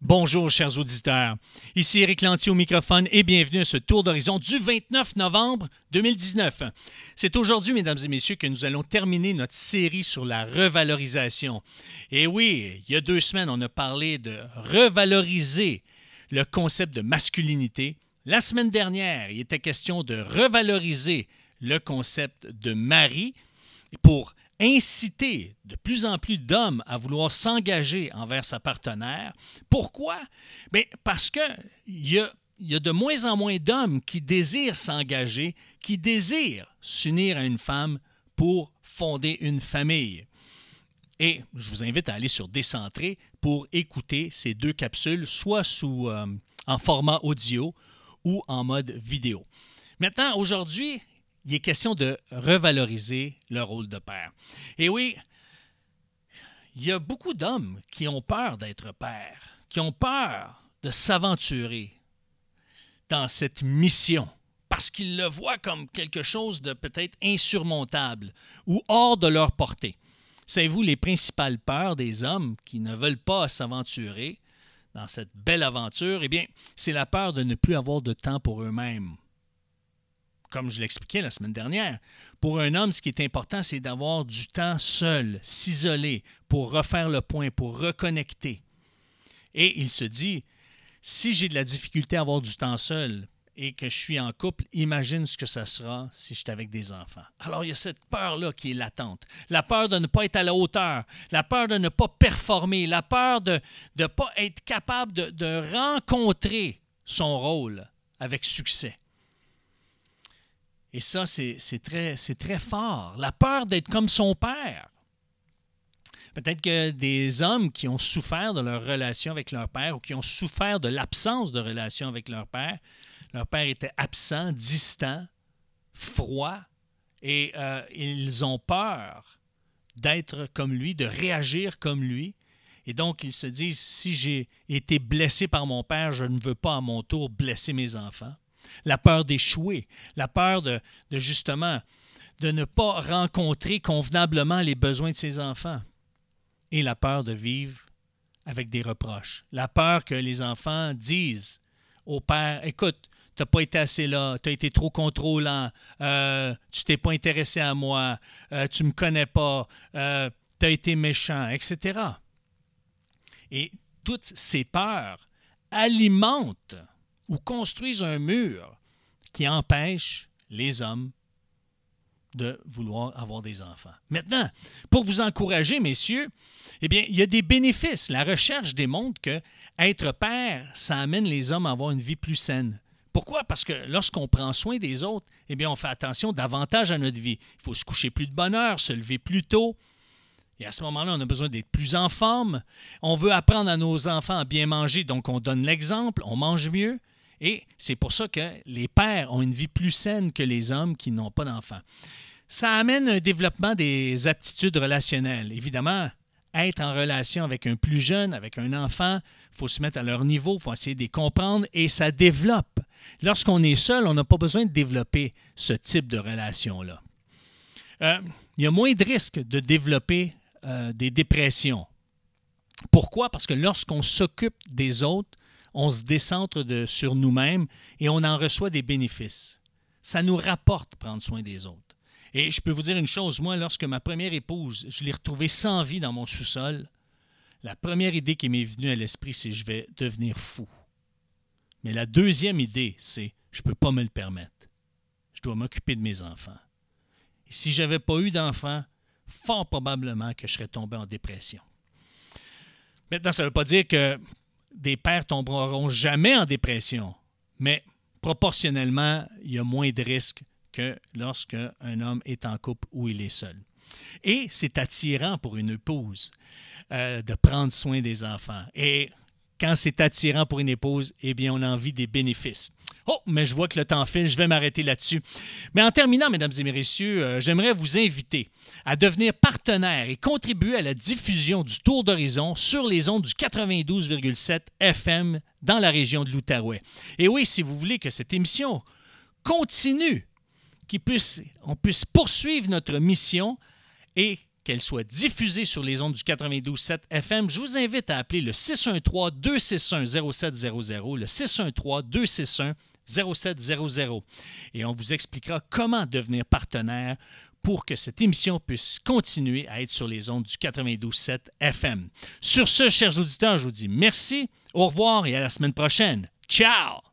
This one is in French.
Bonjour, chers auditeurs. Ici Éric Lantier au microphone et bienvenue à ce tour d'horizon du 29 novembre 2019. C'est aujourd'hui, mesdames et messieurs, que nous allons terminer notre série sur la revalorisation. Et oui, il y a 2 semaines, on a parlé de revaloriser le concept de masculinité. La semaine dernière, il était question de revaloriser le concept de mari pour inciter de plus en plus d'hommes à vouloir s'engager envers sa partenaire. Pourquoi? Bien, parce qu'il y a de moins en moins d'hommes qui désirent s'engager, qui désirent s'unir à une femme pour fonder une famille. Et je vous invite à aller sur Décentré pour écouter ces 2 capsules, soit en format audio ou en mode vidéo. Maintenant, aujourd'hui, il est question de revaloriser le rôle de père. Et oui, il y a beaucoup d'hommes qui ont peur d'être père, qui ont peur de s'aventurer dans cette mission parce qu'ils le voient comme quelque chose de peut-être insurmontable ou hors de leur portée. Savez-vous les principales peurs des hommes qui ne veulent pas s'aventurer dans cette belle aventure? Eh bien, c'est la peur de ne plus avoir de temps pour eux-mêmes. Comme je l'expliquais la semaine dernière, pour un homme, ce qui est important, c'est d'avoir du temps seul, s'isoler, pour refaire le point, pour reconnecter. Et il se dit, si j'ai de la difficulté à avoir du temps seul et que je suis en couple, imagine ce que ça sera si je suis avec des enfants. Alors, il y a cette peur-là qui est latente. La peur de ne pas être à la hauteur, la peur de ne pas performer, la peur de ne pas être capable de rencontrer son rôle avec succès. Et ça, c'est très fort. La peur d'être comme son père. Peut-être que des hommes qui ont souffert de leur relation avec leur père ou qui ont souffert de l'absence de relation avec leur père était absent, distant, froid, et ils ont peur d'être comme lui, de réagir comme lui. Et donc, ils se disent, si j'ai été blessé par mon père, je ne veux pas à mon tour blesser mes enfants. La peur d'échouer, la peur de justement de ne pas rencontrer convenablement les besoins de ses enfants et la peur de vivre avec des reproches. La peur que les enfants disent au père, écoute, tu n'as pas été assez là, tu as été trop contrôlant, tu t'es pas intéressé à moi, tu ne me connais pas, tu as été méchant, etc. Et toutes ces peurs alimentent ou construisent un mur qui empêche les hommes de vouloir avoir des enfants. Maintenant, pour vous encourager, messieurs, eh bien, il y a des bénéfices. La recherche démontre que être père, ça amène les hommes à avoir une vie plus saine. Pourquoi? Parce que lorsqu'on prend soin des autres, eh bien, on fait attention davantage à notre vie. Il faut se coucher plus de bonne heure, se lever plus tôt. Et à ce moment-là, on a besoin d'être plus en forme. On veut apprendre à nos enfants à bien manger, donc on donne l'exemple, on mange mieux. Et c'est pour ça que les pères ont une vie plus saine que les hommes qui n'ont pas d'enfants. Ça amène un développement des aptitudes relationnelles. Évidemment, être en relation avec un plus jeune, avec un enfant, il faut se mettre à leur niveau, il faut essayer de les comprendre et ça développe. Lorsqu'on est seul, on n'a pas besoin de développer ce type de relation-là. Il y a moins de risques de développer des dépressions. Pourquoi? Parce que lorsqu'on s'occupe des autres, on se décentre sur nous-mêmes et on en reçoit des bénéfices. Ça nous rapporte prendre soin des autres. Et je peux vous dire une chose, moi, lorsque ma première épouse, je l'ai retrouvée sans vie dans mon sous-sol, la première idée qui m'est venue à l'esprit, c'est « je vais devenir fou ». Mais la deuxième idée, c'est « je ne peux pas me le permettre. Je dois m'occuper de mes enfants ». Et si je n'avais pas eu d'enfants, fort probablement que je serais tombé en dépression. Maintenant, ça ne veut pas dire que des pères tomberont jamais en dépression, mais proportionnellement, il y a moins de risques que lorsqu'un homme est en couple ou il est seul. Et c'est attirant pour une épouse de prendre soin des enfants. Et quand c'est attirant pour une épouse, eh bien, on a envie des bénéfices. Oh, mais je vois que le temps file, je vais m'arrêter là-dessus. Mais en terminant, mesdames et messieurs, j'aimerais vous inviter à devenir partenaire et contribuer à la diffusion du Tour d'Horizon sur les ondes du 92,7 FM dans la région de l'Outaouais. Et oui, si vous voulez que cette émission continue, qu'on puisse poursuivre notre mission et qu'elle soit diffusée sur les ondes du 92.7 FM, je vous invite à appeler le 613-261-0700, le 613-261-0700, et on vous expliquera comment devenir partenaire pour que cette émission puisse continuer à être sur les ondes du 92.7 FM. Sur ce, chers auditeurs, je vous dis merci, au revoir et à la semaine prochaine. Ciao!